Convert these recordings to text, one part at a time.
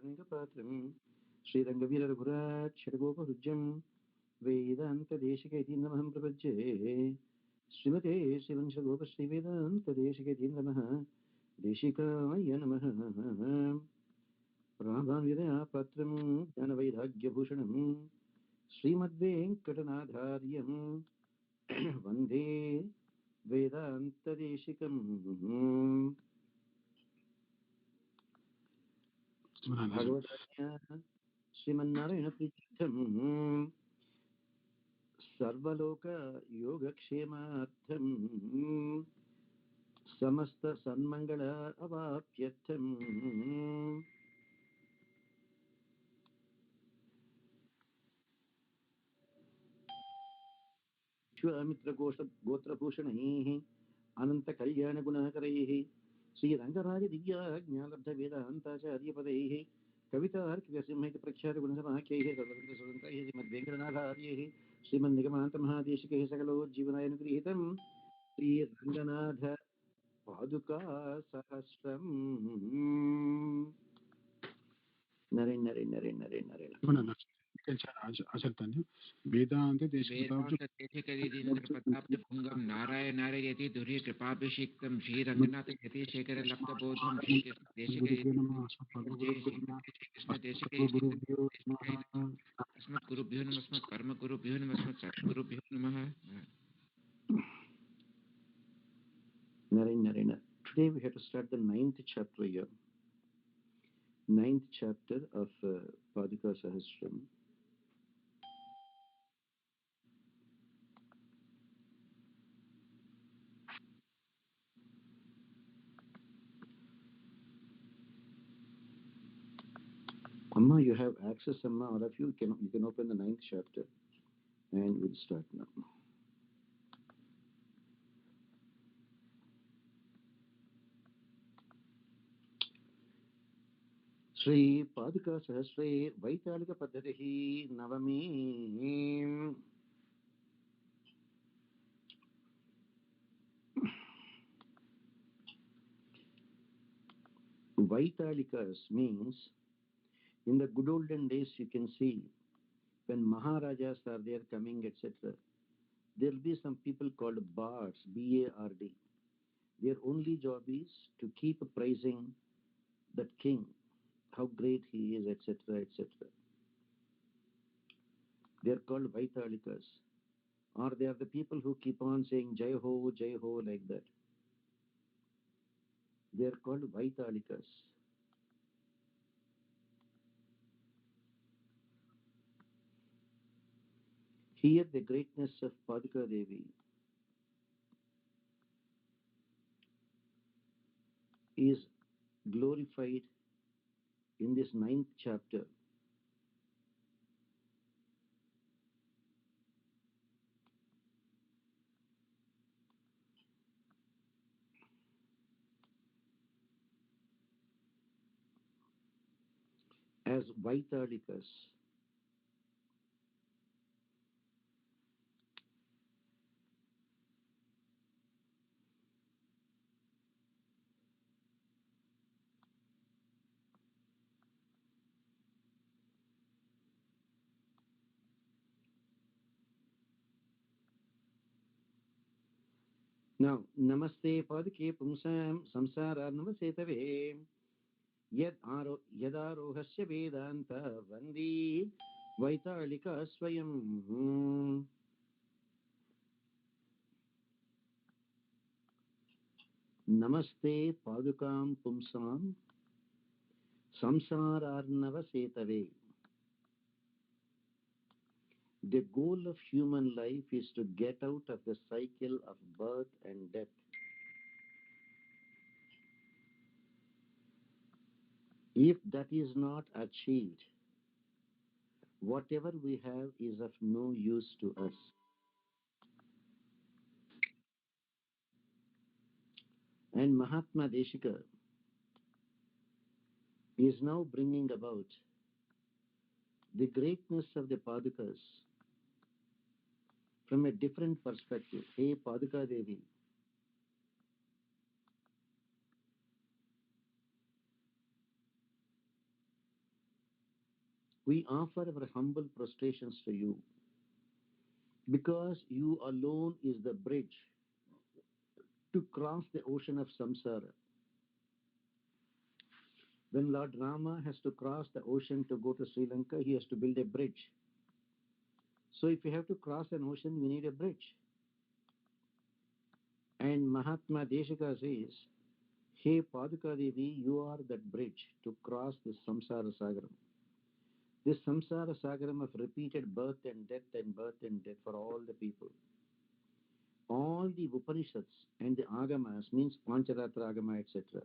कारुण्यपात्रम् श्रीरङ्गवीररघुराक्षरगोपहृज्यं वेदान्तदेशिकैतीन्द्रमहं प्रपद्ये श्रीमते श्रीवंशगोपश्रीवेदान्तदेशिकैतीन्द्रमः देशिकाय नमः। रामानुजदयापात्रं ज्ञानवैराग्यभूषणं श्रीमद्वेङ्कटनाथार्यं वन्दे वेदान्तदेशिकम्। भगवद्गीता श्रीमन्नारायणप्रीत्यर्थम् सर्वलोकयोगक्षेमार्थम् समस्तसन्मङ्गल अवाप्त्यर्थम् विश्वामित्रगोत्रभूषणैः अनन्तकल्याणगुणाकरैः श्रीरङ्गराजदिव्याज्ञालब्धवेदान्ताचार्यपदैः कवितार्किकसिंहैः प्रख्यातगुणसमाख्यैः सर्वतन्त्रस्वतन्त्रैः श्रीमद्वेङ्कटनाथार्यैः श्रीमन्निगमान्तमहादेशिकैः सकलोज्जीवनाय श्रीरङ्गनाथ पादुका सहस्रम्। नरे नरे नरे नरे नरे आचर्तन्य वेदान्तदेशिकरीन्द्रप्रताब्जभृङ्गं नारायणारयति दुर्हि कृपाभिषिक्तं श्रीरङ्गनाथ यतिशेखरलब्धबोधं अस्मद्गुरुभ्यो नमः अस्मत्परमगुरुभ्यो नमः अस्मत्सद्गुरुभ्यो नमः। Narayana. Today we have to start the 9th chapter here. 9th chapter of Paduka Sahasram. Amma, you have access, Amma, all of you can open the 9th chapter and we'll start now. Shri Paduka Sahasre Vaitalika Paddhatihi Navami. Vaitalikas means in the good olden days you can see when Maharajas are there coming, etc. There will be some people called bards, B-A-R-D. Their only job is to keep praising that king, how great he is, etc., etc. They are called Vaitalikas. Or they are the people who keep on saying Jai Ho, like that. They are called Vaitalikas. Here the greatness of Paduka Devi is glorified in this 9th chapter. As Vaitalikas. Now, Namaste Paduke Pumsam Samsara Namasetave Yadarohasya Vedanta Vandi Vaitalika Swayam. Namaste Padukam Pumsam Samsararnava Setave. The goal of human life is to get out of the cycle of birth and death. If that is not achieved, whatever we have is of no use to us. And Mahatma Deshika is now bringing about the greatness of the Padukas from a different perspective. Hey Paduka Devi, We offer our humble prostrations to you because you alone is the bridge to cross the ocean of samsara. When Lord Rama has to cross the ocean to go to Sri Lanka, he has to build a bridge. So if you have to cross an ocean, you need a bridge. And Mahatma Deshika says, Hey Paduka Devi, you are that bridge to cross this samsara sagaram. This samsara sagaram of repeated birth and death and birth and death for all the people. All the Upanishads and the Agamas, means Pancharatra Agama, etc.,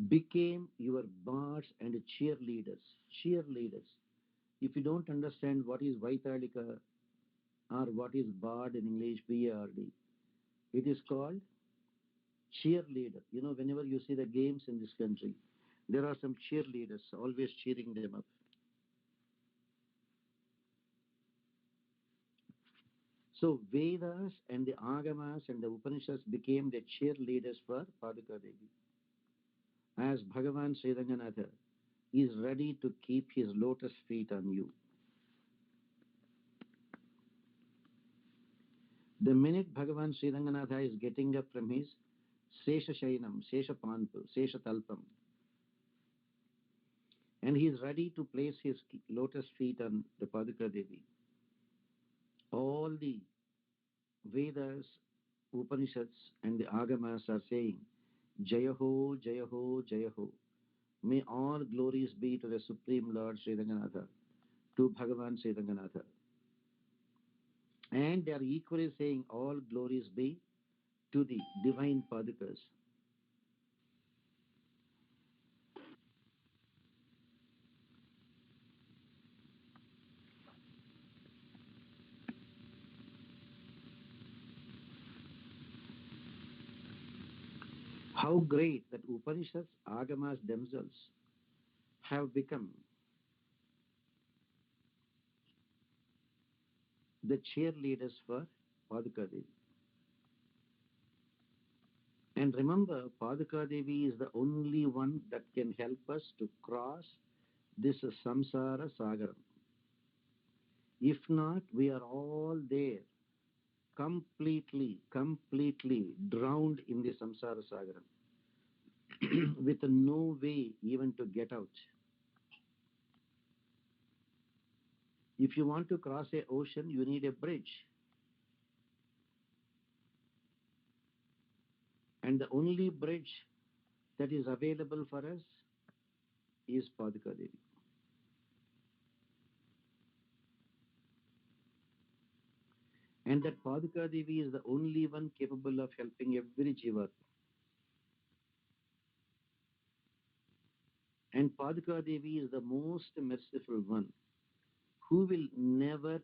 became your bards and cheerleaders. Cheerleaders. If you don't understand what is Vaitalika or what is bard in English, BARD, it is called cheerleader. You know, whenever you see the games in this country, there are some cheerleaders always cheering them up. So Vedas and the Agamas and the Upanishads became the cheerleaders for Paduka Devi. As Bhagavan Sriranganatha is ready to keep his lotus feet on you. The minute Bhagavan Sriranganatha is getting up from his Sesha Shainam, Sesha Panpu, Sesha Talpam, and he is ready to place his lotus feet on the Paduka Devi, all the Vedas, Upanishads, and the Agamas are saying, Jayaho, Jayaho, Jayaho. May all glories be to the Supreme Lord Sri Ranganatha, to Bhagavan Sri Ranganatha. And they are equally saying, all glories be to the divine Padukas. How great that Upanishads, Agamas themselves have become the cheerleaders for Paduka Devi. And remember, Paduka Devi is the only one that can help us to cross this samsara sagaram. If not, we are all there, completely drowned in the samsara sagaram, with no way even to get out. If you want to cross a ocean, you need a bridge. And the only bridge that is available for us is Paduka Devi. And that Paduka Devi is the only one capable of helping every jiva. And Paduka Devi is the most merciful one who will never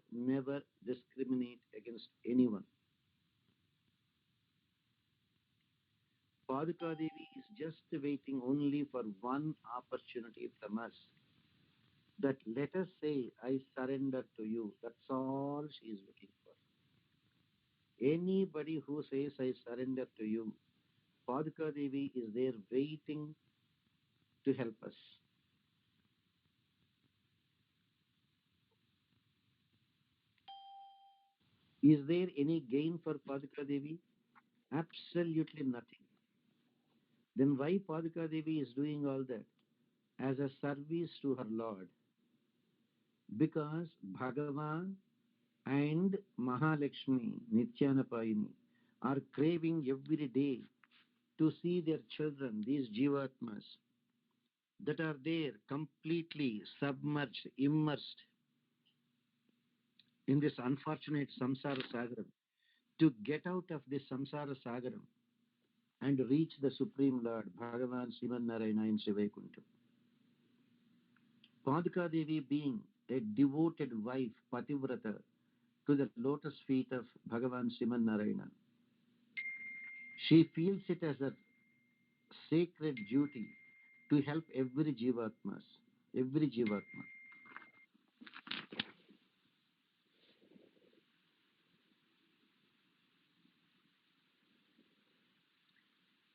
discriminate against anyone. Paduka Devi is just waiting only for one opportunity from us. That let us say, I surrender to you. That's all she is looking for. Anybody who says, I surrender to you, Paduka Devi is there waiting to help us. Is there any gain for Paduka Devi? Absolutely nothing. Then why Paduka Devi is doing all that? As a service to her Lord. Because Bhagavan and Mahalakshmi, Nityanapayini, are craving every day to see their children, these Jivatmas, that are there completely submerged, immersed in this unfortunate samsara sagaram, to get out of this samsara sagaram and reach the Supreme Lord, Bhagavan Sriman Narayana in Srivaikuntha. Paduka Devi being a devoted wife, Pativrata, to the lotus feet of Bhagavan Sriman Narayana, she feels it as a sacred duty to help every jivatma.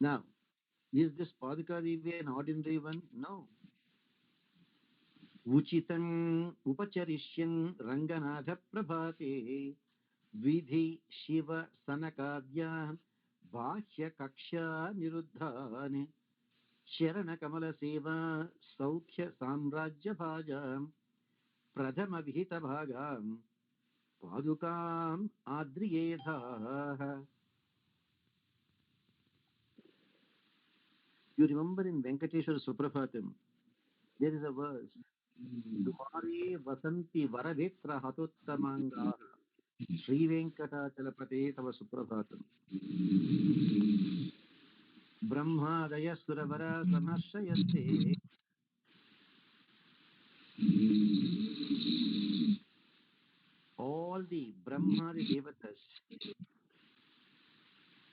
Now, is this Paduka Devi an ordinary one? No. उचितम् उपचरिष्यन् रङ्गनाथप्रभाते विधि Shiv सनकाद्यान् बाह्यकक्षा निरुद्धान् शरणकमलसेवा सौख्य साम्राज्यभाजाम् प्रथमविहितभागाम् पादुकाम् आद्रियेधाः. You remember in Venkateshwara Suprabhatam, there is a verse, Dware Vasanti Varavetra Hatottamanga Sri Venkatachalapate Tava Suprabhatam. Brahmadaya Suravara Samashrayaste. All the Brahmadi Devatas,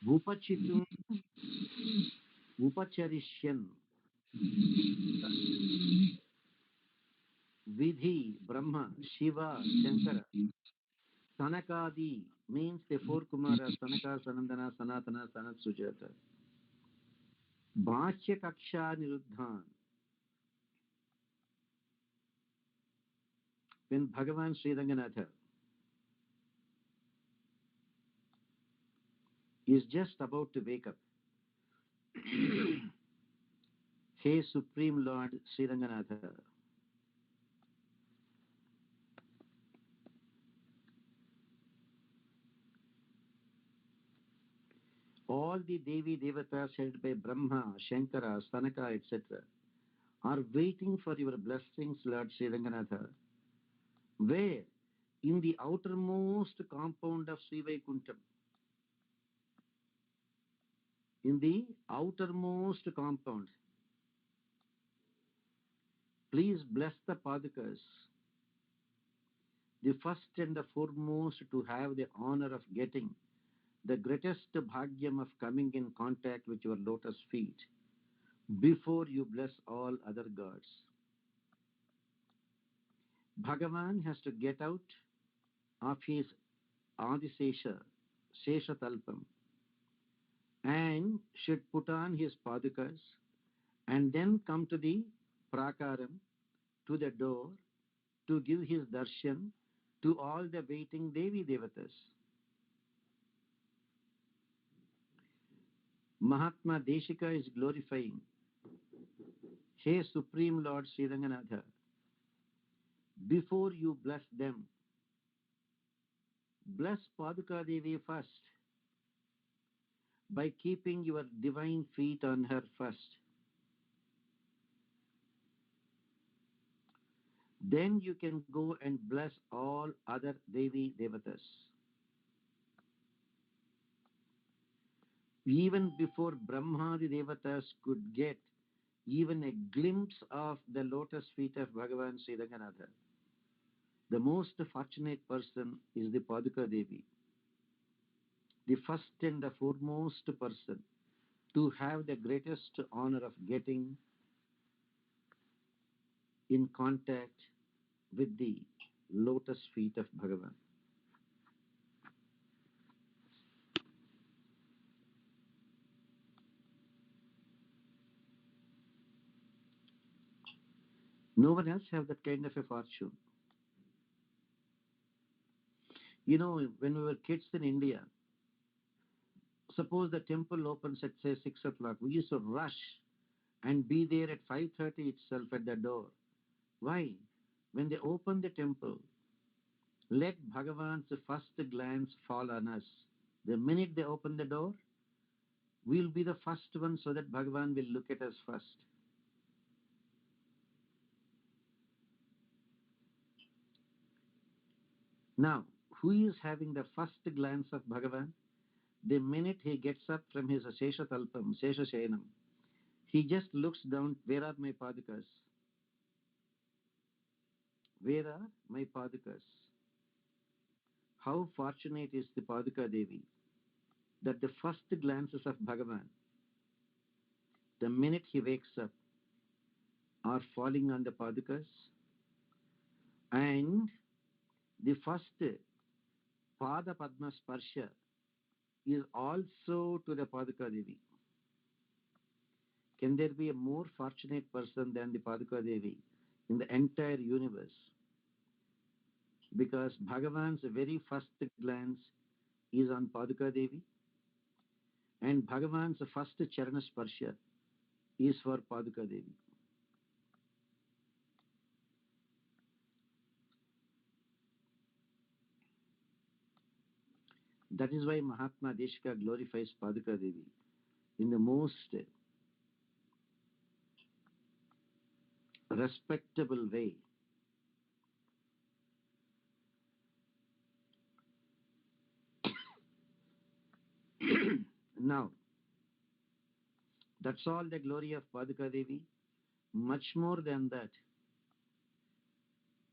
Upachitum Upacharishan, Vidhi, Brahma, Shiva, Shankara, Sanakadi means the four Kumaras, Sanaka, Sanandana, Sanatana, Sanat, Sujata. Bhashya Kaksha Niruddhan. When Bhagavan Sri Ranganatha is just about to wake up, Hey Supreme Lord Sri Ranganatha, all the Devi Devatas headed by Brahma, Shankara, Sanaka, etc. are waiting for your blessings, Lord Sri Ranganatha. Where? In the outermost compound of Sri Vaikuntham. In the outermost compound. Please bless the Padukas, the first and the foremost to have the honor of getting the greatest bhagyam of coming in contact with your lotus feet before you bless all other gods. Bhagavan has to get out of his Adisesha, Sesha Talpam, and should put on his padukas and then come to the prakaram, to the door, to give his darshan to all the waiting Devi Devatas. Mahatma Deshika is glorifying, Hey Supreme Lord Sri Ranganatha, before you bless them, bless Paduka Devi first by keeping your divine feet on her first. Then you can go and bless all other Devi Devatas. Even before Brahmadi Devatas could get even a glimpse of the lotus feet of Bhagavan Sri Ranganatha, the most fortunate person is the Paduka Devi, the first and the foremost person to have the greatest honor of getting in contact with the lotus feet of Bhagavan. No one else have that kind of a fortune. You know, when we were kids in India, suppose the temple opens at say 6 o'clock, we used to rush and be there at 5:30 itself at the door. Why? When they open the temple, let Bhagavan's first glance fall on us. The minute they open the door, we'll be the first one so that Bhagavan will look at us first. Now, who is having the first glance of Bhagavan? The minute he gets up from his Sesha Talpam, Sesha Shayanam, he just looks down, where are my Padukas? Where are my Padukas? How fortunate is the Paduka Devi that the first glances of Bhagavan, the minute he wakes up, are falling on the Padukas, and the first Pada Padma Sparsha is also to the Paduka Devi. Can there be a more fortunate person than the Paduka Devi in the entire universe, because Bhagavan's very first glance is on Paduka Devi, and Bhagavan's first Charana Sparsha is for Paduka Devi. That is why Mahatma Deshika glorifies Paduka Devi in the most respectable way. Now, that's all the glory of Paduka Devi. Much more than that,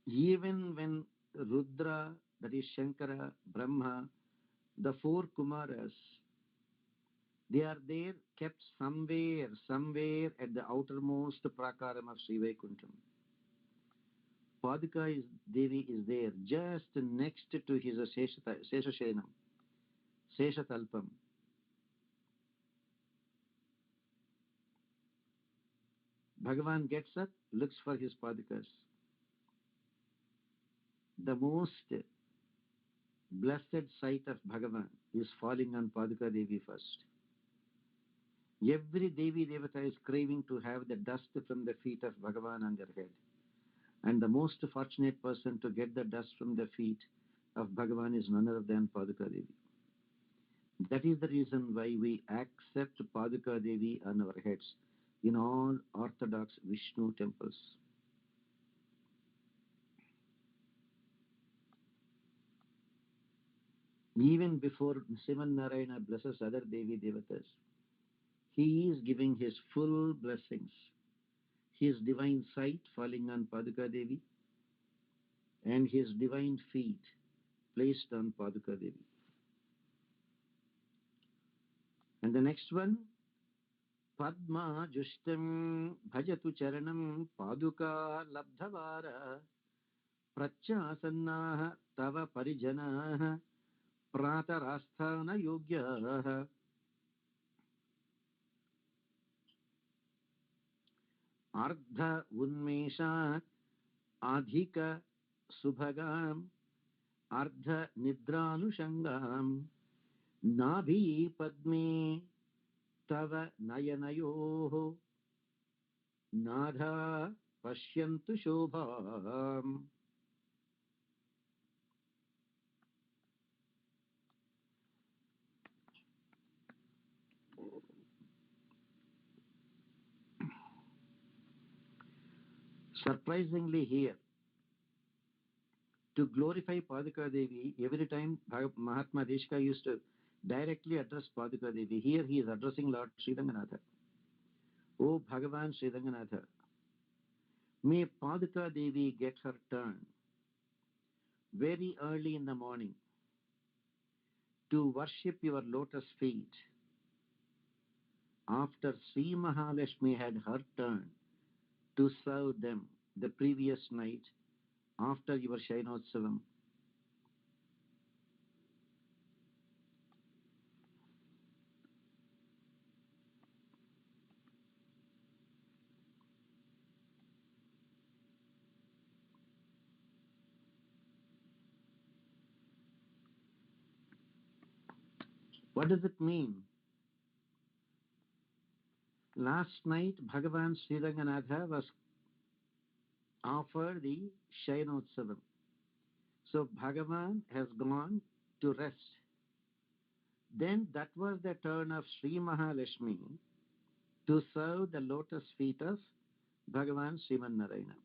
even when Rudra, that is Shankara, Brahma, the four Kumaras, they are there kept somewhere at the outermost prakaram of Sri Vaikuntham. Paduka Devi is there just next to his Seshashenam, Seshatalpam. Bhagavan gets up, looks for his Padukas. The most blessed sight of Bhagavan is falling on Paduka Devi first. Every Devi Devata is craving to have the dust from the feet of Bhagavan on their head. And the most fortunate person to get the dust from the feet of Bhagavan is none other than Paduka Devi. That is the reason why we accept Paduka Devi on our heads in all Orthodox Vishnu temples. Even before Sivan Narayana blesses other Devi Devatas, he is giving his full blessings, his divine sight falling on Paduka Devi, and his divine feet placed on Paduka Devi. And the next one, Padma Jushtam Bhajatu Charanam Paduka Labdhavara Prachasannaha Tava Parijanaha Pratarasthana Yogyaha. Ardha Unmesha Adhika Subhagam Ardha Nidranushangam Nabhi Padme Tava Nayanayoho Nadha Pashyantu Shobham. Surprisingly here, to glorify Paduka Devi, every time Mahatma Deshika used to directly address Paduka Devi. Here he is addressing Lord Sri Ranganatha. O Bhagavan Sri Ranganatha, may Paduka Devi get her turn very early in the morning to worship your lotus feet after Sri Mahalakshmi had her turn to serve them the previous night after your Shainotsavam. What does it mean? Last night, Bhagavan Sri Ranganatha was offered the Shainotsavam. So Bhagavan has gone to rest. Then that was the turn of Sri Mahalakshmi to serve the lotus feet of Bhagavan Sriman Narayana.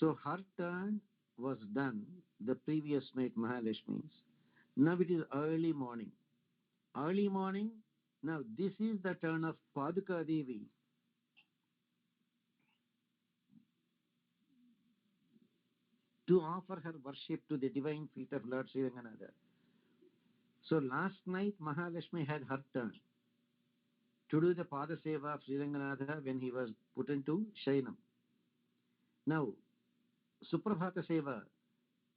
So her turn was done the previous night, Mahalakshmi's. Now it is early morning. Early morning, now this is the turn of Paduka Devi to offer her worship to the divine feet of Lord Sri Ranganatha. So last night Mahalakshmi had her turn to do the Pada Seva of Sri Ranganatha when he was put into Shainam. Now, Suprabhata Seva,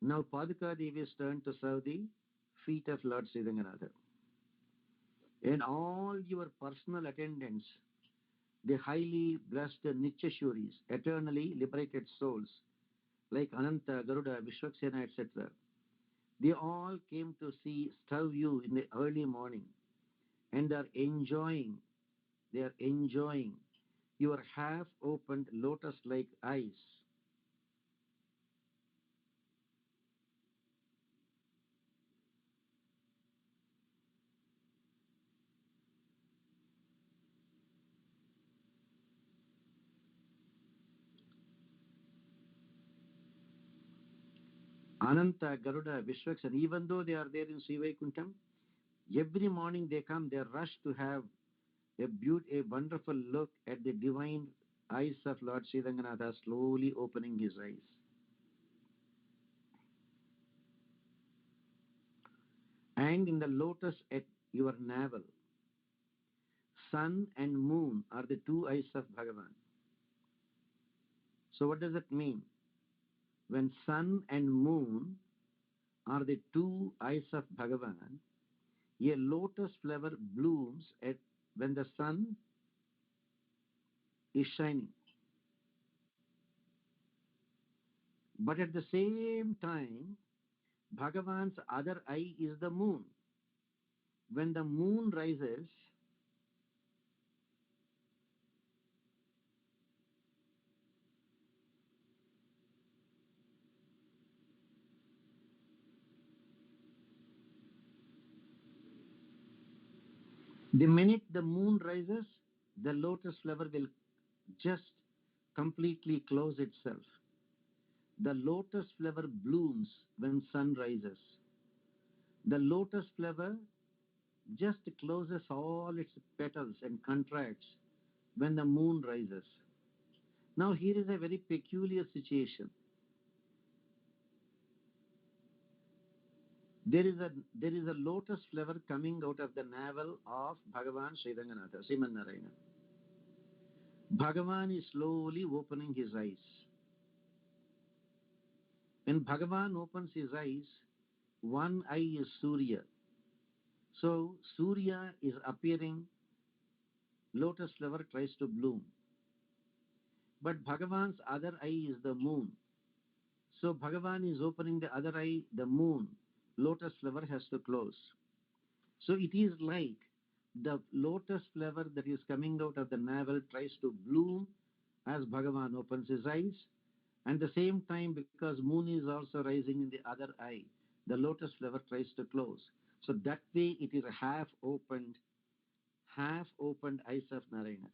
now Paduka Devi's turn to serve the feet of Lord Sri Ranganatha. And all your personal attendants, the highly blessed Nityashuris, eternally liberated souls, like Ananta, Garuda, Vishwaksena, etc. They all came to see serve you in the early morning and are enjoying, they are enjoying your half-opened lotus-like eyes. Ananta, Garuda, Vishwaksena, even though they are there in Srivaikuntam, every morning they come, they rush to have a wonderful look at the divine eyes of Lord Sri Ranganatha slowly opening his eyes. And in the lotus at your navel, sun and moon are the two eyes of Bhagavan. So what does it mean? When sun and moon are the two eyes of Bhagavan, a lotus flower blooms when the sun is shining. But at the same time, Bhagavan's other eye is the moon. When the moon rises, the minute the moon rises, the lotus flower will just completely close itself. The lotus flower blooms when sun rises. The lotus flower just closes all its petals and contracts when the moon rises. Now here is a very peculiar situation. There is a lotus flower coming out of the navel of Bhagavan Sri Ranganatha, Sriman Narayana. Bhagavan is slowly opening his eyes. When Bhagavan opens his eyes, one eye is Surya. So Surya is appearing, lotus flower tries to bloom. But Bhagavan's other eye is the moon. So Bhagavan is opening the other eye, the moon. Lotus flower has to close. So it is like the lotus flower that is coming out of the navel tries to bloom as Bhagavan opens his eyes. And at the same time, because moon is also rising in the other eye, the lotus flower tries to close. So that way it is a half-opened eyes of Narayana.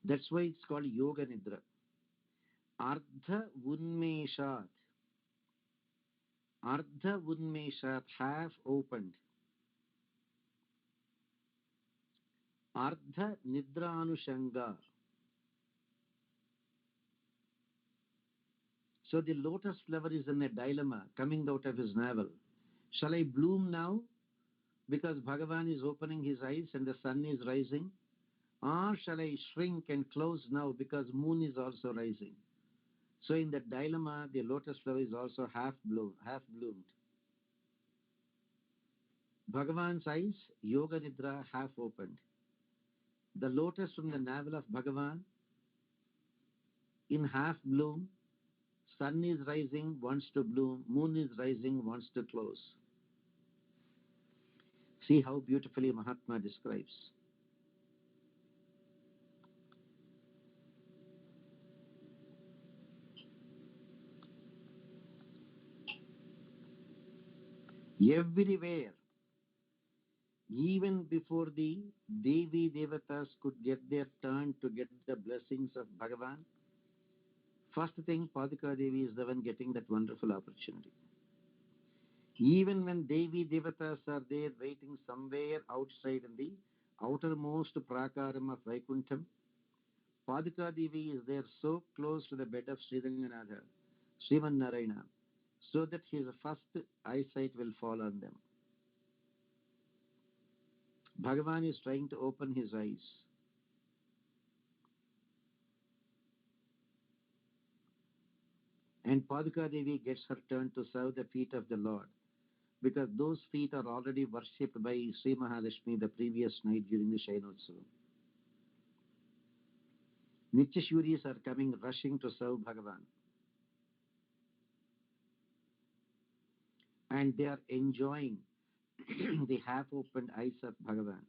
That's why it's called Yoga Nidra. Ardha Unmeshat. Ardha Unmeshat, half-opened. Ardha Nidranushanga. So the lotus flower is in a dilemma coming out of his navel. Shall I bloom now because Bhagavan is opening his eyes and the sun is rising? Or shall I shrink and close now because moon is also rising? So in the dilemma, the lotus flower is also half bloomed. Bhagavan's eyes, Yoga Nidra, half opened. The lotus from the navel of Bhagavan in half bloom, sun is rising, wants to bloom, moon is rising, wants to close. See how beautifully Mahatma describes. Everywhere, even before the Devi Devatas could get their turn to get the blessings of Bhagavan, first thing Paduka Devi is the one getting that wonderful opportunity. Even when Devi Devatas are there waiting somewhere outside in the outermost prakaram of Vaikuntham, Paduka Devi is there so close to the bed of Sri Ranganatha, Sriman Narayana, so that his first eyesight will fall on them. Bhagavan is trying to open his eyes. And Paduka Devi gets her turn to serve the feet of the Lord. because those feet are already worshipped by Sri Mahalakshmi the previous night during the Shainotsavam. Nityashuris are coming rushing to serve Bhagavan. And they are enjoying the half-opened eyes of Bhagavan.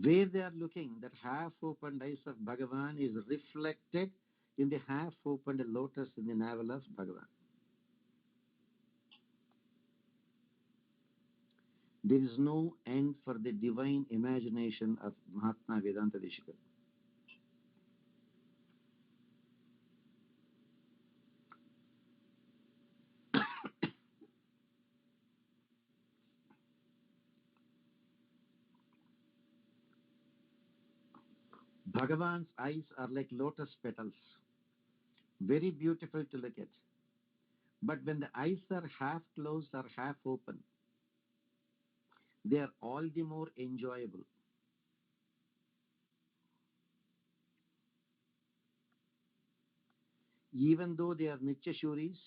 Where they are looking, that half-opened eyes of Bhagavan is reflected in the half-opened lotus in the navel of Bhagavan. There is no end for the divine imagination of Mahatma Vedanta Deshika. Bhagavan's eyes are like lotus petals, very beautiful to look at. But when the eyes are half closed or half open, they are all the more enjoyable. Even though they are Nityashuris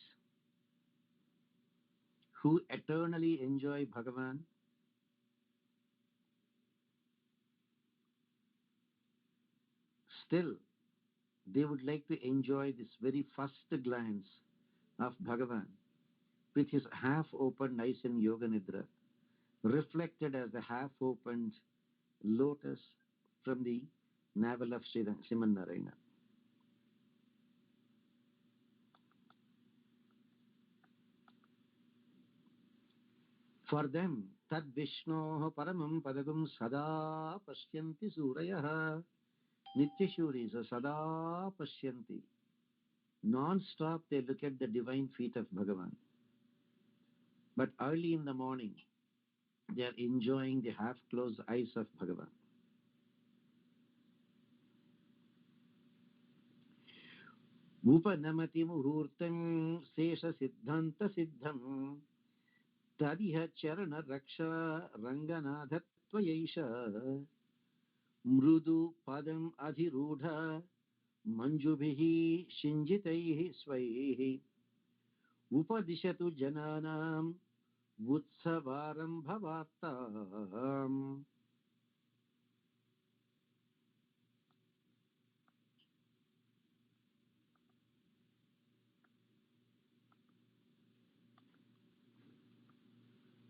who eternally enjoy Bhagavan, still they would like to enjoy this very first glance of Bhagavan with his half-opened eyes in Yoga Nidra, reflected as the half-opened lotus from the navel of Sriman Narayana. For them, Tad Vishnoh Paramam Padagam Sada Pashyanti Surayah. Nityashuris are Sada Pashyanti. Non-stop they look at the divine feet of Bhagavan. But early in the morning, they are enjoying the half-closed eyes of Bhagavan. Upanamati muhurtam sesha siddhanta siddham tadiha charana raksha ranganadhatvayaisha mrudu padam adhirudha manjubhihi shinjitaihi svaihi upadishatu jananam utsavarambhavartam.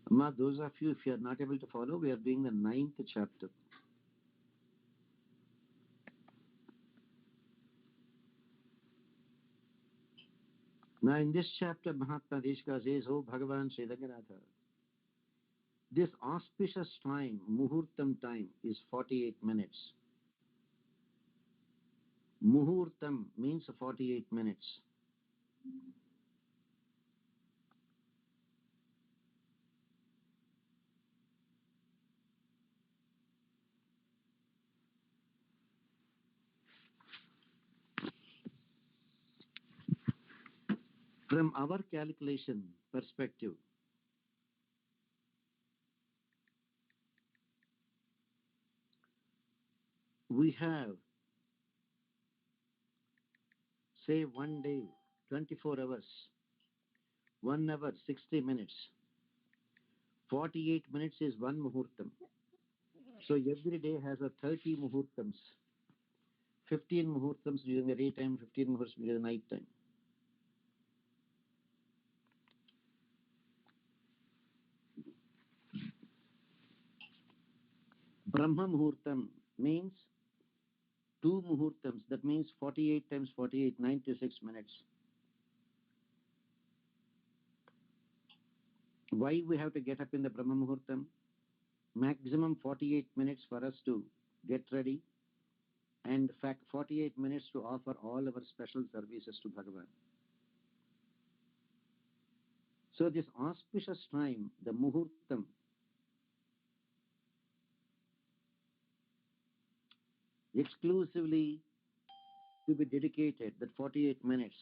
Ma, those of you, if you are not able to follow, we are doing the 9th chapter. Now, in this chapter, Mahatma Deshika says, "Oh Bhagavan Sri Ranganatha, this auspicious time, Muhurtam time, is 48 minutes. Muhurtam means 48 minutes. From our calculation perspective, we have, say, one day, 24 hours, 1 hour, 60 minutes. 48 minutes is one Muhurtam. So every day has a 30 Muhurtams. 15 Muhurtams during the daytime, 15 Muhurtams during the night time. Brahma Muhurtam means 2 Muhurtams. That means 48 times 48, 96 minutes. Why we have to get up in the Brahma Muhurtam? Maximum 48 minutes for us to get ready, and 48 minutes to offer all our special services to Bhagavan. So this auspicious time, the Muhurtam, exclusively to be dedicated, that 48 minutes,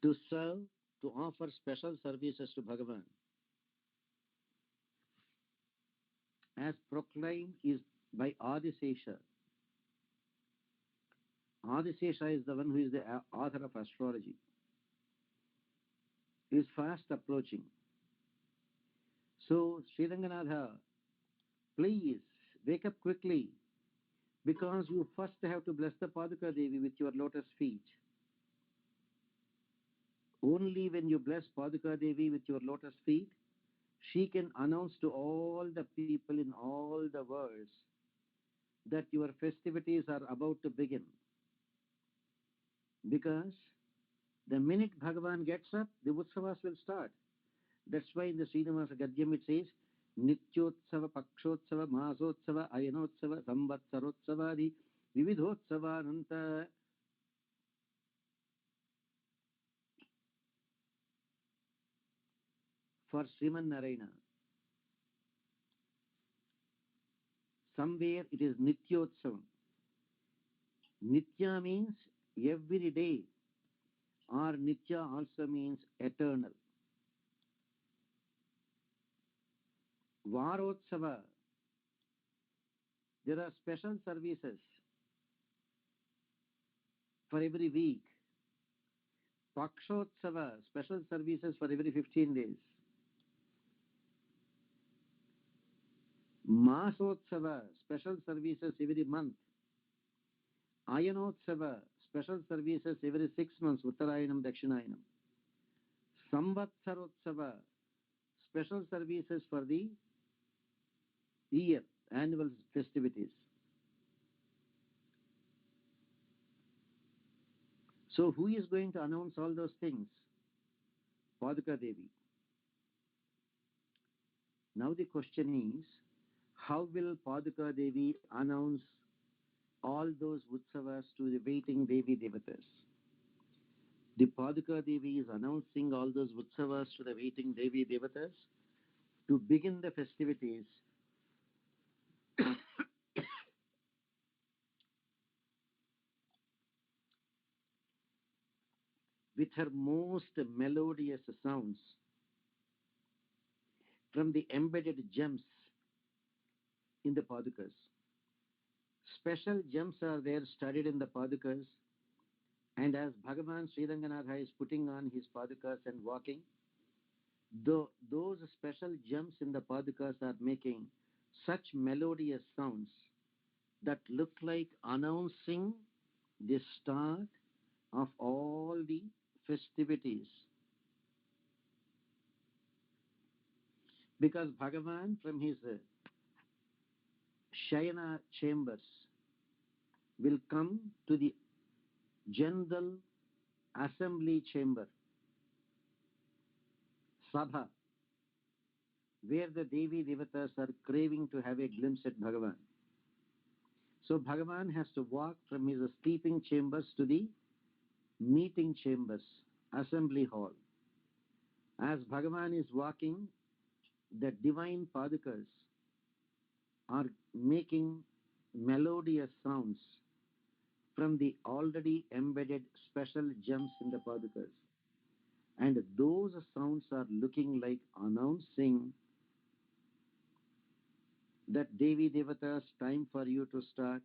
to serve, to offer special services to Bhagavan, as proclaimed is by Adisesha Adisesha is the one who is the author of astrology. He is fast approaching. So, Sri Ranganatha, please wake up quickly, because you first have to bless the Paduka Devi with your lotus feet. Only when you bless Paduka Devi with your lotus feet, she can announce to all the people in all the worlds that your festivities are about to begin. Because the minute Bhagavan gets up, the Utsavas will start. That's why in the Srinivasa Gadyam it says, Nityotsava, Pakshotsava, Masotsava, Ayanotsava, Samvatsarotsavadi, Vividhotsava, for Sriman Narayana. Somewhere it is Nityotsavam. Nitya means every day, or Nitya also means eternal. Varotsava, there are special services for every week. Pakshotsava, special services for every 15 days. Masotsava, special services every month. Ayanotsava, special services every 6 months, Uttarayanam, Dakshinayanam. Samvatsarotsava, special services for the year, annual festivities. So who is going to announce all those things? Paduka Devi. Now the question is, how will Paduka Devi announce all those utsavas to the waiting Devi Devatas? The Paduka Devi is announcing all those utsavas to the waiting Devi Devatas to begin the festivities with her most melodious sounds from the embedded gems in the Padukas. Special gems are there studied in the Padukas, and as Bhagavan Sri Ranganatha is putting on his Padukas and walking, those special gems in the Padukas are making such melodious sounds that look like announcing the start of all the festivities. Because Bhagavan from his Shayana chambers will come to the general assembly chamber, Sabha, where the Devi Devatas are craving to have a glimpse at Bhagavan. So Bhagavan has to walk from his sleeping chambers to the meeting chambers, assembly hall. As Bhagavan is walking, the divine Padukas are making melodious sounds from the already embedded special gems in the Padukas. And those sounds are looking like announcing that Devi Devatas, time for you to start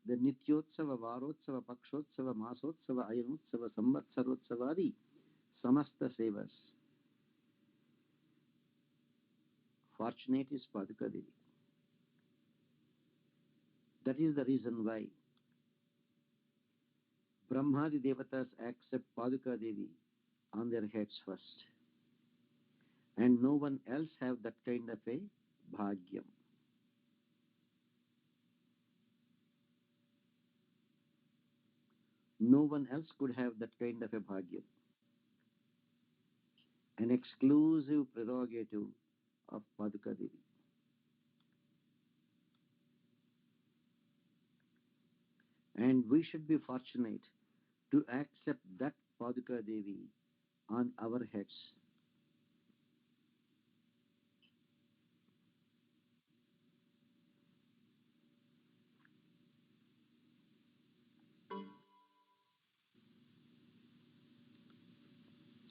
the Nityotsava, Varotsava, Pakshotsava, Masotsava, Ayanotsava, Samvatsarotsavadi, Samasta Sevas. Fortunate is Paduka Devi. That is the reason why Brahmadi Devatas accept Paduka Devi on their heads first. And no one else have that kind of a bhagyam. No one else could have that kind of a bhagyam. An exclusive prerogative of Paduka Devi. And we should be fortunate to accept that Paduka Devi on our heads.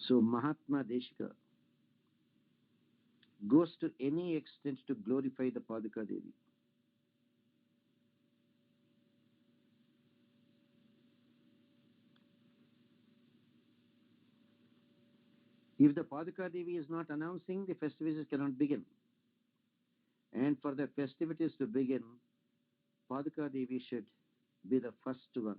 So Mahatma Deshika goes to any extent to glorify the Paduka Devi. If the Paduka Devi is not announcing, the festivities cannot begin. And for the festivities to begin, Paduka Devi should be the first one.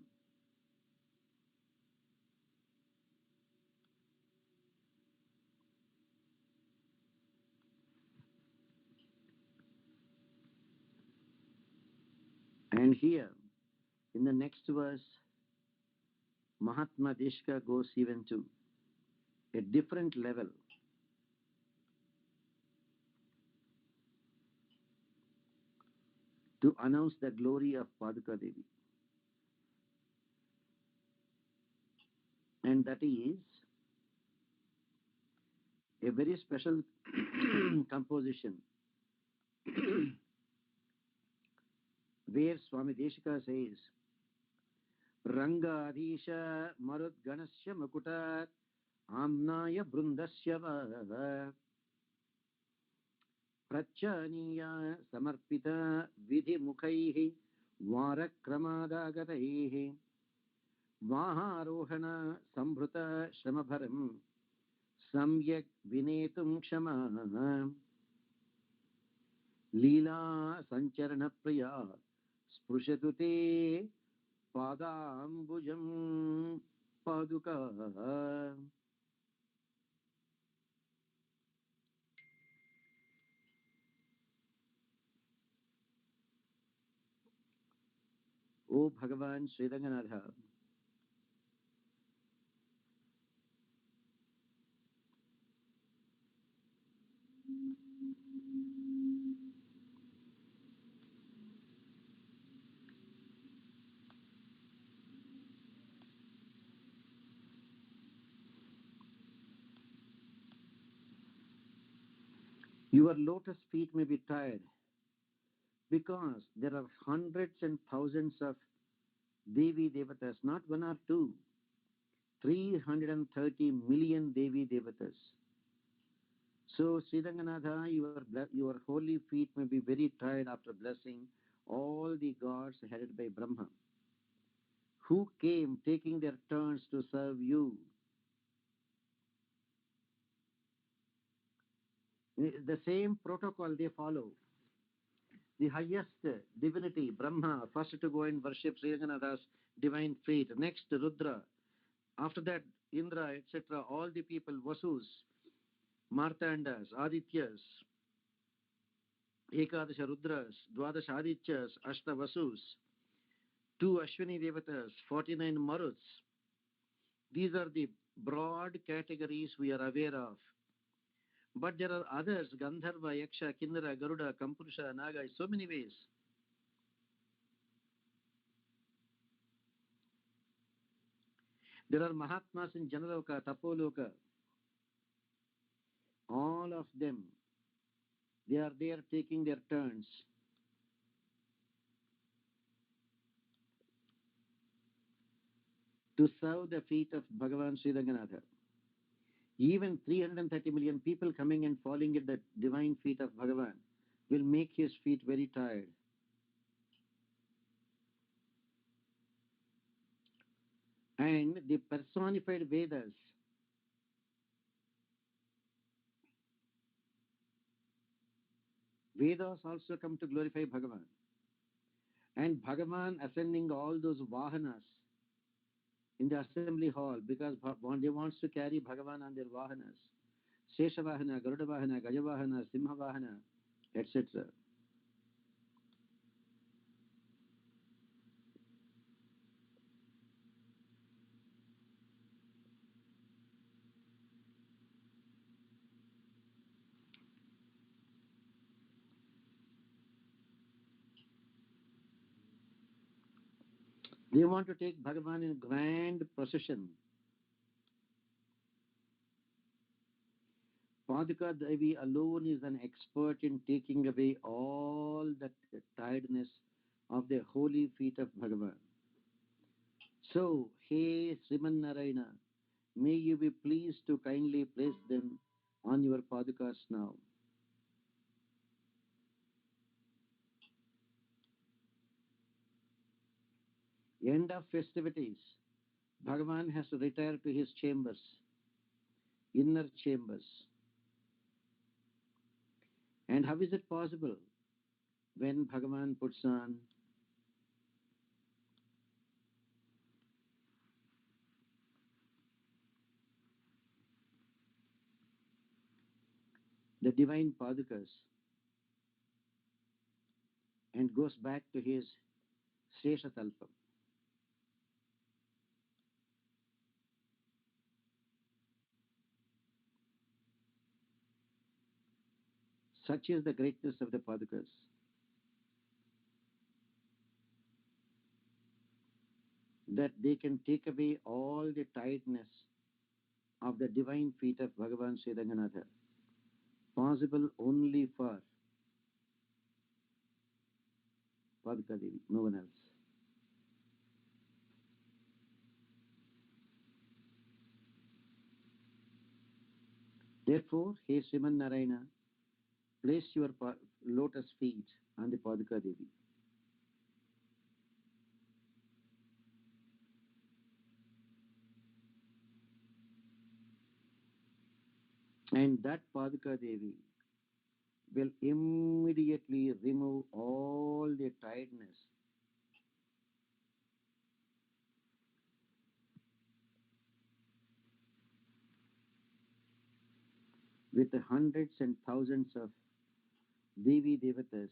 And here, in the next verse, Mahatma Deshka goes even to a different level. To announce the glory of Paduka Devi. And that is a very special composition where Swami Deshika says, Rangadisha Marudganasya Makutat Amnaya Brundasya Vava Prachaniya Samarpita Vidhi Mukhaihi Varakramadagatai Vaharohana Sambhuta Shamabharam Samyak Vinetum Kshama Leela Sancharana Priya Sprushatu Te Padambujam Paduka. O Bhagavan Sri Ranganatha, your lotus feet may be tired because there are hundreds and thousands of Devi Devatas, not one or two, 330 million Devi Devatas. So, Sri Ranganatha, your holy feet may be very tired after blessing all the gods headed by Brahma, who came taking their turns to serve you. The same protocol they follow. The highest divinity, Brahma, first to go and worship Sri Ranganatha's divine feet. Next, Rudra. After that, Indra, etc. All the people, Vasus, Martandas, Adityas, Ekadasha Rudras, Dwadash Adityas, Ashta Vasus, 2 Ashwini Devatas, 49 Maruts. These are the broad categories we are aware of. But there are others, Gandharva, Yaksha, Kinnara, Garuda, Kampurusha, Naga, so many ways. There are Mahatmas in Janaloka, Tapoloka. All of them, they are there taking their turns. To serve the feet of Bhagavan Sri Ranganatha. Even 330 million people coming and falling at the divine feet of Bhagavan will make his feet very tired. And the personified Vedas, Vedas also come to glorify Bhagavan. And Bhagavan ascending all those Vahanas in the assembly hall because they wants to carry Bhagavan on their Vahanas. Seshavahana, Garuda Vahana, Gajavahana, Simha Vahana, etc. They want to take Bhagavan in grand procession. Paduka Devi alone is an expert in taking away all the tiredness of the holy feet of Bhagavan. So, hey Sriman Narayana, may you be pleased to kindly place them on your Padukas now. End of festivities. Bhagavan has to retire to his chambers. inner chambers. And how is it possible when Bhagavan puts on the divine Padukas and goes back to his Seshatalpam? Such is the greatness of the Padukas that they can take away all the tiredness of the divine feet of Bhagavan Sri Ranganatha, possible only for Paduka Devi, no one else. Therefore, He Sriman Narayana, place your lotus feet on the Paduka Devi. And that Paduka Devi will immediately remove all the tiredness with the hundreds and thousands of Devi Devatas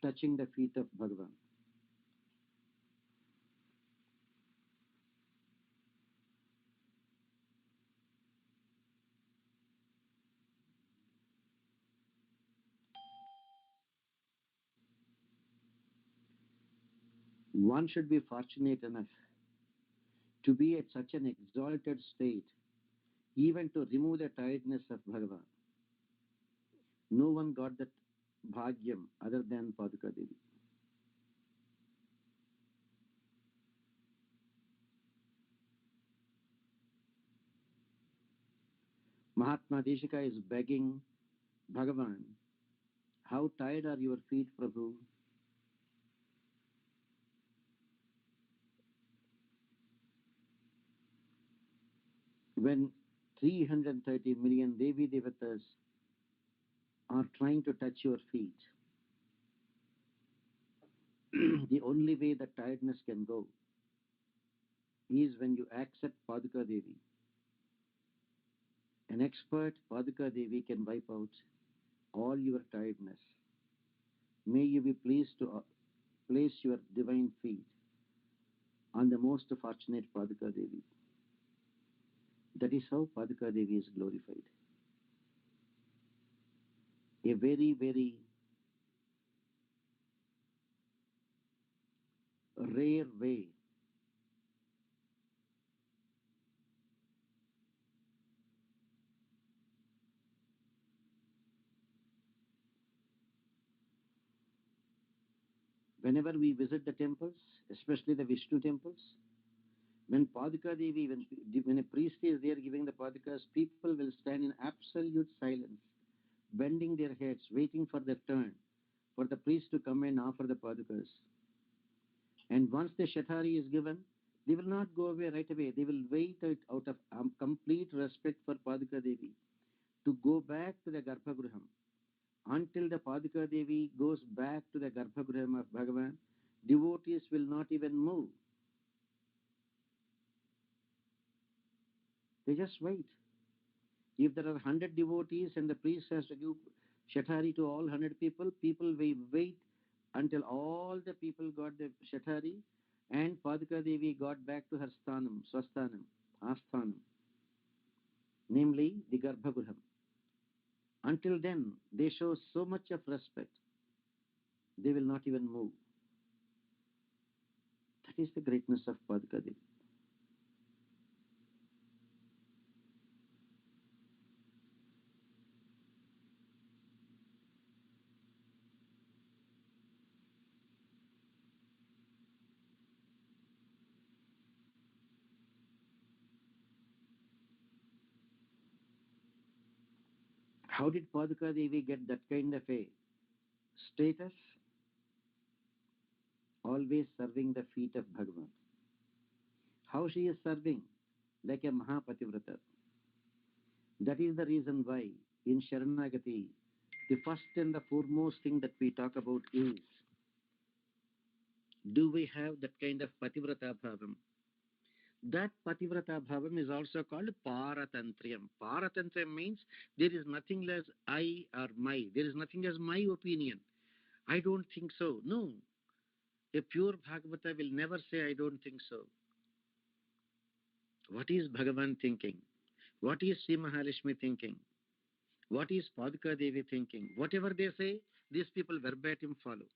touching the feet of Bhagavan. One should be fortunate enough to be at such an exalted state, even to remove the tiredness of Bhagavan. No one got that bhagyam other than Paduka Devi. Mahatma Deshika is begging Bhagavan, how tired are your feet, Prabhu? When 330 million Devi Devatas are trying to touch your feet, the only way that tiredness can go is when you accept Paduka Devi. An expert Paduka Devi can wipe out all your tiredness. May you be pleased to place your divine feet on the most fortunate Paduka Devi. That is how Paduka Devi is glorified. A very, very rare way whenever we visit the temples, especially the Vishnu temples, when Paduka Devi, when a priest is there giving the Padukas, people will stand in absolute silence, bending their heads, waiting for their turn, for the priest to come and offer the Padukas. And once the Shatari is given, they will not go away right away. They will wait out of complete respect for Paduka Devi to go back to the Garbhagruham. Until the Paduka Devi goes back to the Garbhagruham of Bhagavan, devotees will not even move. They just wait. If there are 100 devotees and the priest has to give Shatari to all 100 people, people will wait until all the people got the Shatari and Paduka Devi got back to her sthanam, swasthanam, asthanam, namely the Garbhagruham. Until then, they show so much of respect, they will not even move. That is the greatness of Paduka Devi. How did Paduka Devi get that kind of a status? always serving the feet of Bhagavan. How she is serving? Like a Mahapativrata. That is the reason why in Sharanagati, the first and the foremost thing that we talk about is, do we have that kind of Pativrata Bhavam? That Pativrata Bhavam is also called Paratantriyam. Paratantriyam means there is nothing less I or my. There is nothing as my opinion. I don't think so. No. A pure Bhagavata will never say, I don't think so. What is Bhagavan thinking? What is Sri Mahalakshmi thinking? What is Paduka Devi thinking? Whatever they say, these people verbatim follow.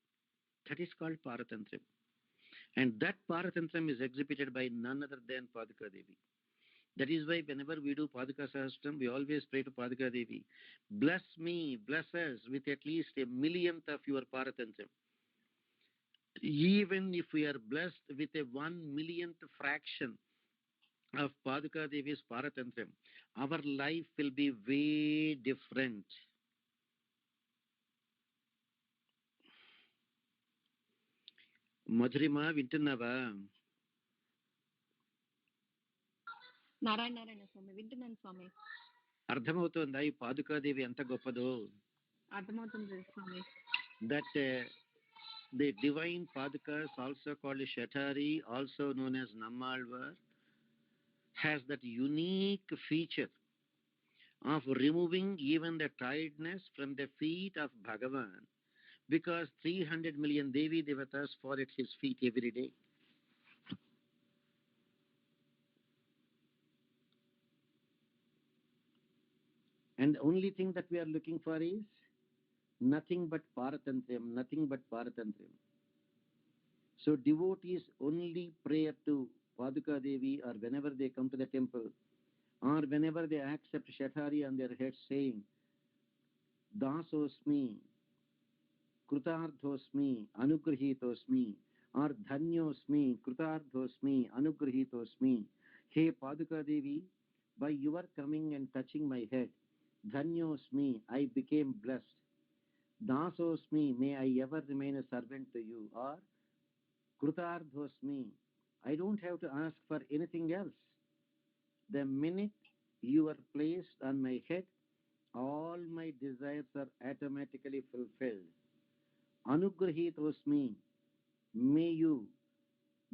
That is called Paratantram. And that Paratantram is exhibited by none other than Paduka Devi. That is why whenever we do Paduka Sahasram, we always pray to Paduka Devi, bless me, bless us with at least a millionth of your Paratantram. Even if we are blessed with a 1 millionth fraction of Paduka Devi's Paratantram, our life will be way different. మధురిమ వింటున్నావా? నారాయణ స్వామి వింటున్నాను స్వామి. అర్థమవుతోందా ఈ పాదుకాదేవి ఎంత గొప్పదో? అర్థమవుతుంది స్వామి. That the divine Padukas, also called Shatari, also known as Nammalvar, has that unique feature of removing even the tiredness from the feet of Bhagavan, because 300 million Devi Devatas fall at his feet every day. And the only thing that we are looking for is nothing but Paratantriyam, nothing but Paratantriyam. So devotees only pray to Paduka Devi, or whenever they come to the temple, or whenever they accept Shatari on their heads saying, Dasosmi, Krutardhosmi, Anugrahitosmi, or Dhanyosmi, Krutardhosmi, Anugrahitosmi. Hey Paduka Devi, by your coming and touching my head, Dhanyosmi, I became blessed. Dasosmi, may I ever remain a servant to you. Or Krutardhosmi, I don't have to ask for anything else. The minute you are placed on my head, all my desires are automatically fulfilled. Anugrahitosmi, may you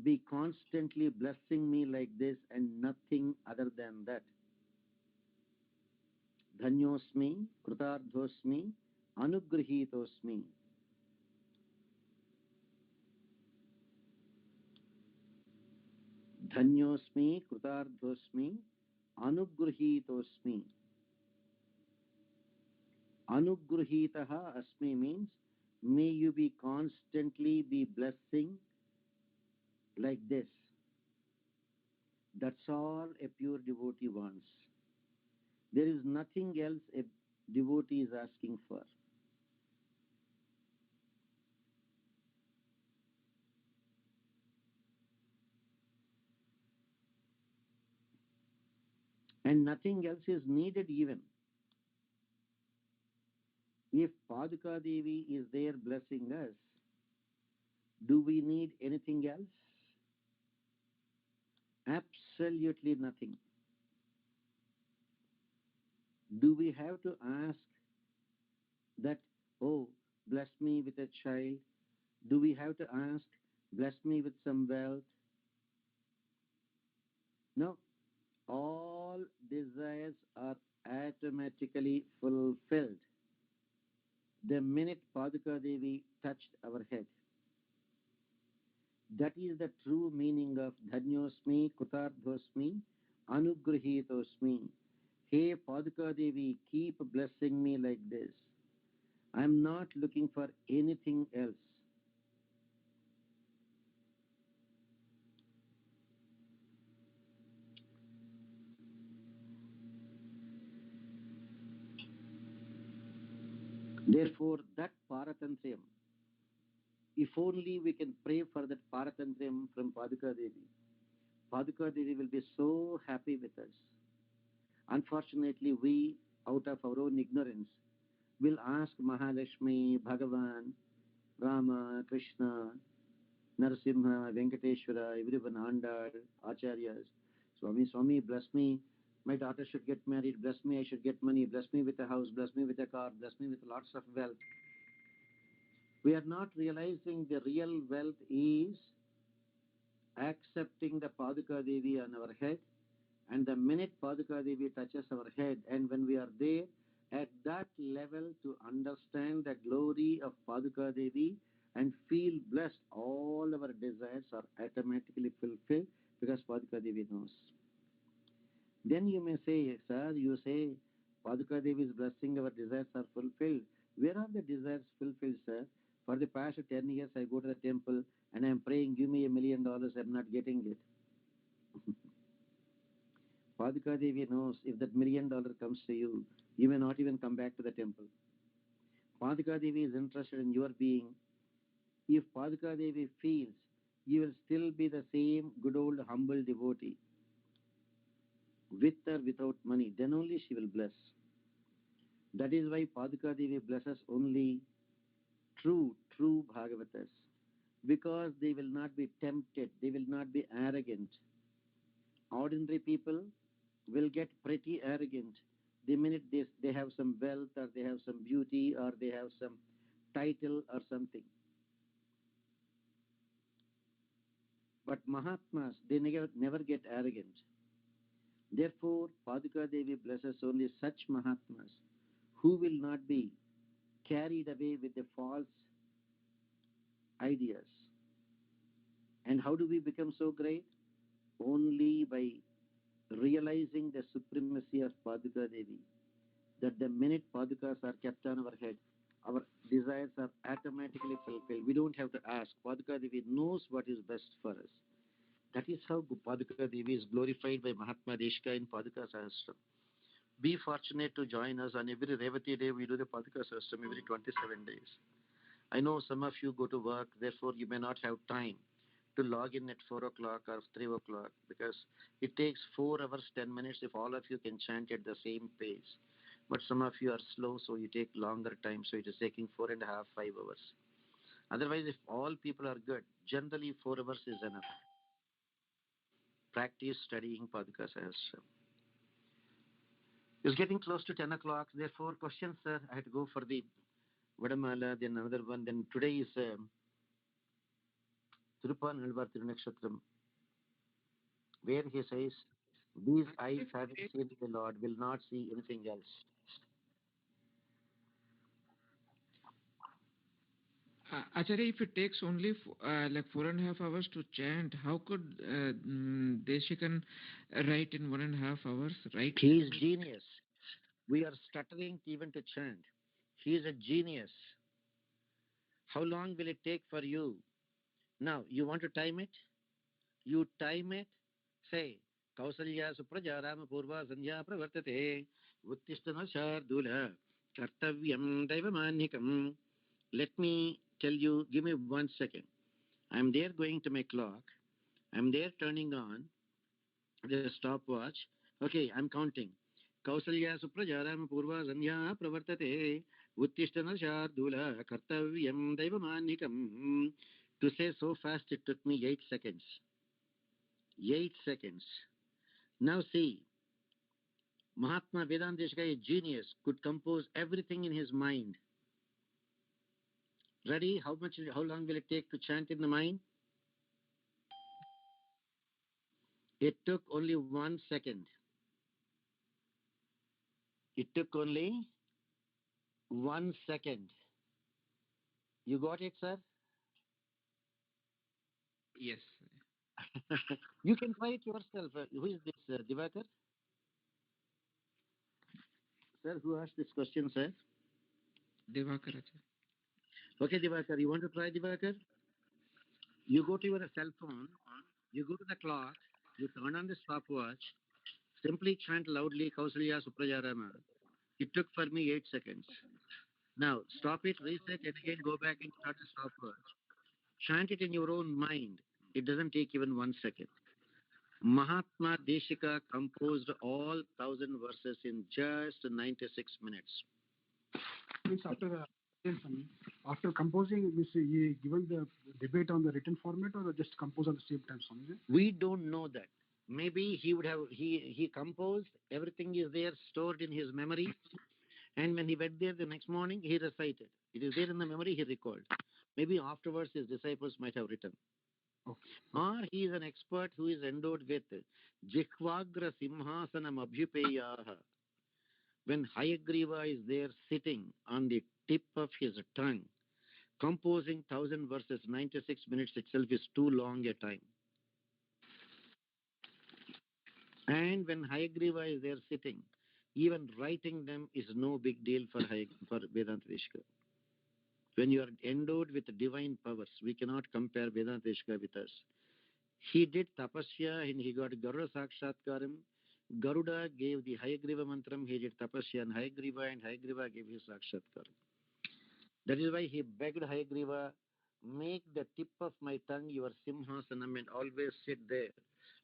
be constantly blessing me like this and nothing other than that. Dhanyosmi, Krutardhosmi, Anugrahitosmi. Dhanyosmi, Krutardhosmi, Anugrahitosmi. Anugrahitaha asmi means may you be constantly be blessing like this. That's all a pure devotee wants. There is nothing else a devotee is asking for. And nothing else is needed even. If Paduka Devi is there blessing us, do we need anything else? Absolutely nothing. Do we have to ask that, oh, bless me with a child? Do we have to ask, bless me with some wealth? No. All desires are automatically fulfilled the minute Paduka Devi touched our head. That is the true meaning of Dhanyosmi, Krutardhosmi, Anugrahitosmi. Hey Paduka Devi, keep blessing me like this. I am not looking for anything else. Therefore, that Paratantriyam, if only we can pray for that Paratantriyam from Paduka Devi, Paduka Devi will be so happy with us. Unfortunately, we, out of our own ignorance, will ask Mahalakshmi, Bhagavan, Rama, Krishna, Narasimha, Venkateshwara, everyone, Andal, Acharyas. Swami, bless me. My daughter should get married. Bless me, I should get money. Bless me with a house. Bless me with a car. Bless me with lots of wealth. We are not realizing the real wealth is accepting the Paduka Devi on our head. And the minute Paduka Devi touches our head, and when we are there, at that level to understand the glory of Paduka Devi and feel blessed, all our desires are automatically fulfilled because Paduka Devi knows. Then you may say, sir, you say Paduka Devi's blessing, our desires are fulfilled. Where are the desires fulfilled, sir? For the past 10 years, I go to the temple and I am praying, give me $1 million, I'm not getting it. Paduka Devi knows if that $1 million comes to you, you may not even come back to the temple. Paduka Devi is interested in your being. If Paduka Devi feels, you will still be the same good old humble devotee, with or without money, then only she will bless. That is why Paduka Devi blesses only true Bhagavatas, because they will not be tempted, they will not be arrogant. Ordinary people will get pretty arrogant the minute they have some wealth or they have some beauty or they have some title or something. But Mahatmas, they never get arrogant. Therefore, Paduka Devi blesses only such Mahatmas who will not be carried away with the false ideas. And how do we become so great? Only by realizing the supremacy of Paduka Devi. That the minute Padukas are kept on our head, our desires are automatically fulfilled. We don't have to ask. Paduka Devi knows what is best for us. That is how Paduka Devi is glorified by Mahatma Deshika in Paduka Sahasram. Be fortunate to join us on every Revati day. We do the Paduka Sahasram every 27 days. I know some of you go to work, therefore you may not have time to log in at 4 o'clock or 3 o'clock because it takes 4 hours 10 minutes if all of you can chant at the same pace. But some of you are slow, so you take longer time, so it is taking 4.5, 5 hours. Otherwise, if all people are good, generally 4 hours is enough. Practice studying Paduka Sahasram. It's getting close to 10 o'clock, therefore questions, sir. I had to go for the Vadamala, then another one. Then today is Tirupan Nilvar Tirunakshatram, where he says, these eyes having seen the Lord will not see anything else. Acharya, if it takes only like 4.5 hours to chant, how could Deshikan write in 1.5 hours? Right? He is genius. We are stuttering even to chant. He is a genius. How long will it take for you? Now, you want to time it? You time it. Say, Kausalya Supraja Rama Purva Sandhya Pravartate Uttishtana Shardula Kartavyam Daivamanyakam. Let me tell you, give me 1 second. I'm there going to my clock. I'm there turning on the stopwatch. Okay, I'm counting. Kausalya Suprajarama Purva Sandhya Pravartate Uttishtana Shardula Kartavyam Daivamanyakam. To say so fast, it took me 8 seconds. 8 seconds. Now see, Mahatma Vedanta Deshika, a genius, could compose everything in his mind. Ready? How long will it take to chant in the mind? It took only 1 second. It took only 1 second. You got it, sir? Yes. You can try it yourself. Who is this, Divakar? Sir, who asked this question, sir? Divakar, Acharya. Okay, Divakar, you want to try, Divakar? You go to your cell phone, you go to the clock, you turn on the stopwatch, simply chant loudly Kausalya Suprajarama. It took for me 8 seconds. Now, stop it, reset, and again go back and start the stopwatch. Chant it in your own mind. It doesn't take even 1 second. Mahatma Deshika composed all 1,000 verses in just 96 minutes. It's after Yes, Swami. After composing, he given the debate on the written format or just compose at the same time, Swami? We don't know that. Maybe he would have he composed, everything is there stored in his memory, and when he went there the next morning, he recited. It is there in the memory, he recalled. Maybe afterwards his disciples might have written. Okay. Or he is an expert who is endowed with Jihvagra Simhasanam Abhyupeyaha. When Hayagriva is there sitting on the tip of his tongue, composing 1000 verses, 96 minutes itself is too long a time. And when Hayagriva is there sitting, even writing them is no big deal for Vedanta Deshika. When you are endowed with divine powers, we cannot compare Vedanta Deshika with us. He did tapasya and he got Garuda Sakshatkaram. Garuda gave the Hayagriva mantram, he did tapasya and Hayagriva gave his Sakshatkaram. That is why he begged Hayagriva, make the tip of my tongue your Simhasanam and always sit there.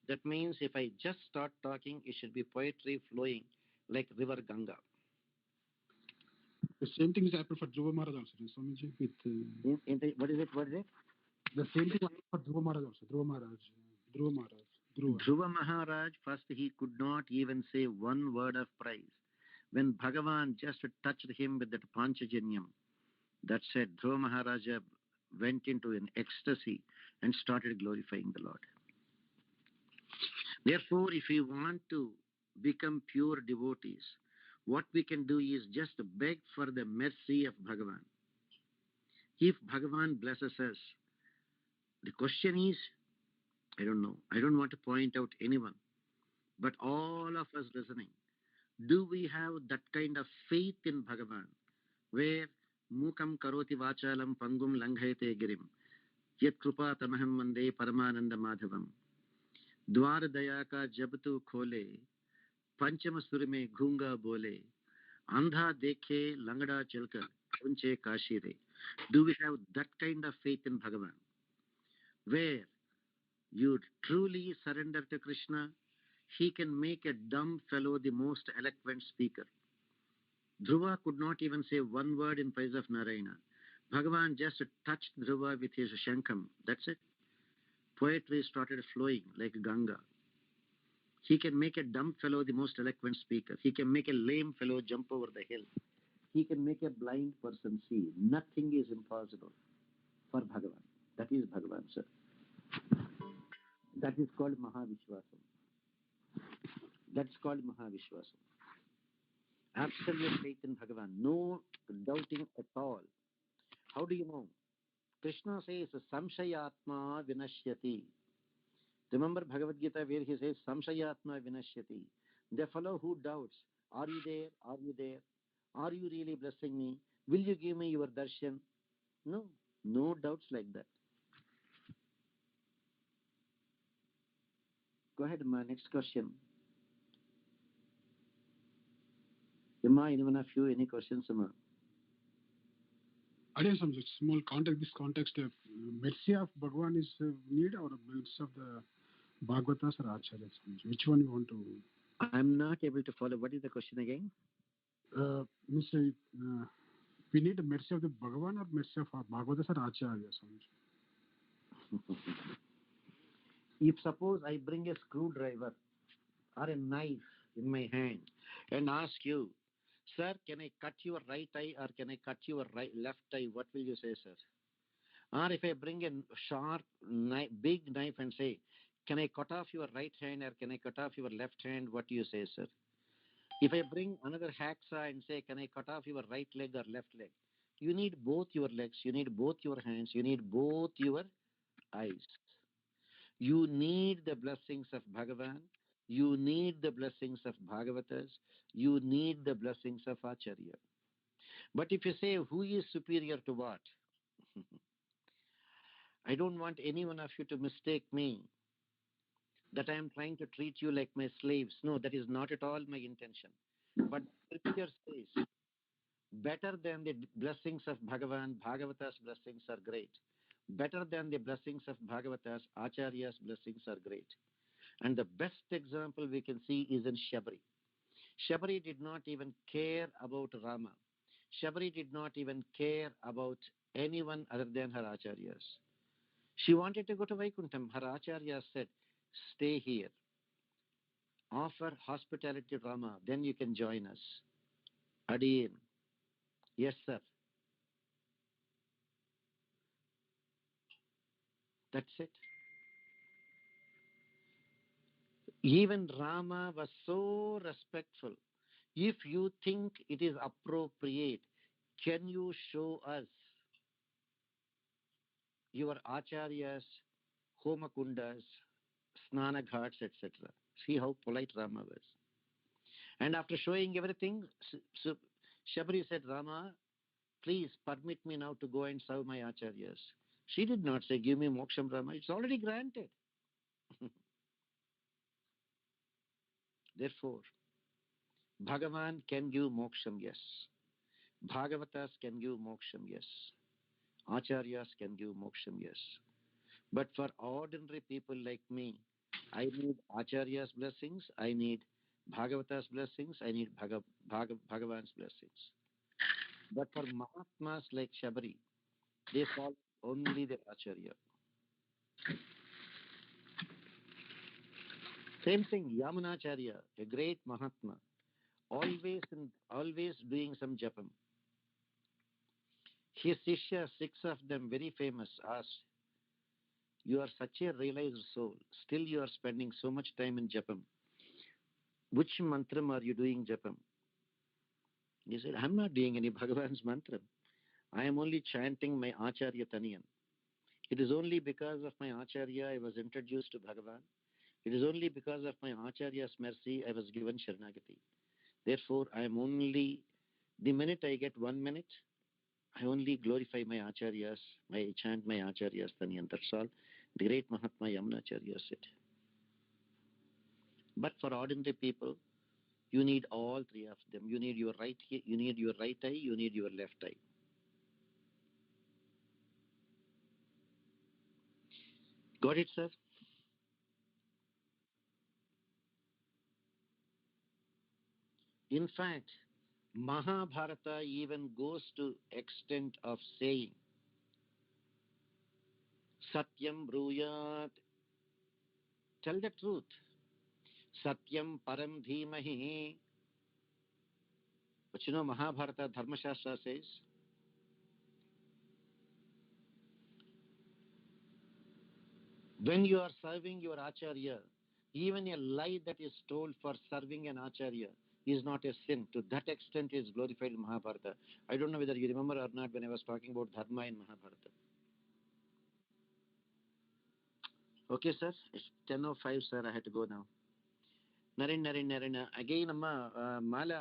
That means if I just start talking, it should be poetry flowing like river Ganga. The same thing is happened for Dhruva Maharaj also, Swamiji. What is it? The same thing happened for Dhruva Maharaj also. Dhruva Maharaj, first he could not even say one word of praise. When Bhagavan just touched him with that Panchajanyam, that said, Dhruva Maharaja went into an ecstasy and started glorifying the Lord. Therefore, if we want to become pure devotees, what we can do is just beg for the mercy of Bhagavan. If Bhagavan blesses us, the question is, I don't know, I don't want to point out anyone, but all of us listening, do we have that kind of faith in Bhagavan, where mukam karoti vachalam pangum langhayate girim, yat krupa tamaham mande paramananda madhavam, द्वार दया का जब तू खोले पंचम सुर में गूंगा बोले अंधा देखे लंगड़ा चलकर पहुंचे काशी रे. Do we have that kind of faith in Bhagavan, where you truly surrender to Krishna? He can make a dumb fellow the most eloquent speaker. Dhruva could not even say one word in praise of Narayana. Bhagavan just touched Dhruva with his shankam. That's it. Poetry started flowing like Ganga. He can make a dumb fellow the most eloquent speaker. He can make a lame fellow jump over the hill. He can make a blind person see. Nothing is impossible for Bhagavan. That is Bhagavan, sir. That is called Mahavishwasam. That's called Mahavishwasam. Absolute faith in Bhagavan. No doubting at all. How do you know? Krishna says, Samshayatma vinashyati. Remember Bhagavad Gita where he says, Samshayatma vinashyati. The fellow who doubts, are you there? Are you there? Are you really blessing me? Will you give me your darshan? No, no doubts like that. Go ahead, ma. Next question. Emma, anyone of you, any questions, Emma? Again, some small context. This context, mercy of Bhagavan is need or mercy of the Bhagavatas or Acharyas? Which one you want to? I'm not able to follow. What is the question again? We need the mercy of the Bhagavan or mercy of Bhagavatas or Acharyas? If suppose I bring a screwdriver or a knife in my hand and ask you, sir, can I cut your right eye or can I cut your left eye? What will you say, sir? Or if I bring a sharp, big knife and say, can I cut off your right hand or can I cut off your left hand? What do you say, sir? If I bring another hacksaw and say, can I cut off your right leg or left leg? You need both your legs, you need both your hands, you need both your eyes. You need the blessings of Bhagavan. You need the blessings of Bhagavatas. You need the blessings of Acharya. But if you say, who is superior to what? I don't want any one of you to mistake me that I am trying to treat you like my slaves. No, that is not at all my intention. But Scripture says, better than the blessings of Bhagavan, Bhagavatas' blessings are great. Better than the blessings of Bhagavatas, Acharya's blessings are great. And the best example we can see is in Shabari. Shabari did not even care about Rama. Shabari did not even care about anyone other than her acharyas. She wanted to go to Vaikuntham. Her acharya said, stay here. Offer hospitality to Rama, then you can join us. Adiin. Yes, sir. That's it. Even Rama was so respectful. If you think it is appropriate, can you show us your acharyas, homakundas, snana ghats, etc.? See how polite Rama was. And after showing everything, Shabari said, Rama, please permit me now to go and serve my acharyas. She did not say, give me moksham, Rama. It's already granted. Therefore, Bhagavan can give moksham, yes. Bhagavatas can give moksham, yes. Acharyas can give moksham, yes. But for ordinary people like me, I need Acharya's blessings, I need Bhagavatas blessings, I need Bhagavan's blessings. But for Mahatmas like Shabari, they follow only their Acharya. Same thing, Yamunacharya, a great Mahatma, always doing some japam. His Shishya, 6 of them, very famous, asked, you are such a realized soul, still you are spending so much time in japam. Which mantram are you doing japam? He said, I'm not doing any Bhagavan's mantram. I am only chanting my Acharya Taniyan. It is only because of my Acharya I was introduced to Bhagavan. It is only because of my Acharya's mercy I was given Sharanagati. Therefore, I am only, the minute I get 1 minute, I only glorify my Acharyas, I chant my Acharyas Taniyan. That's all. The great Mahatma Yamunacharya said. But for ordinary people, you need all 3 of them. You need your right eye, you need your left eye. Got it, sir? In fact, Mahabharata even goes to extent of saying, Satyam Bruyat, tell the truth. Satyam Param Dhimahi. But you know, Mahabharata Dharma Shastra says, when you are serving your Acharya, even a lie that is told for serving an Acharya is not a sin. To that extent is glorified in Mahabharata. I don't know whether you remember or not when I was talking about Dharma in Mahabharata. Okay, sir. It's 10:05, sir. I had to go now. Naren. Again, Amma, Mala.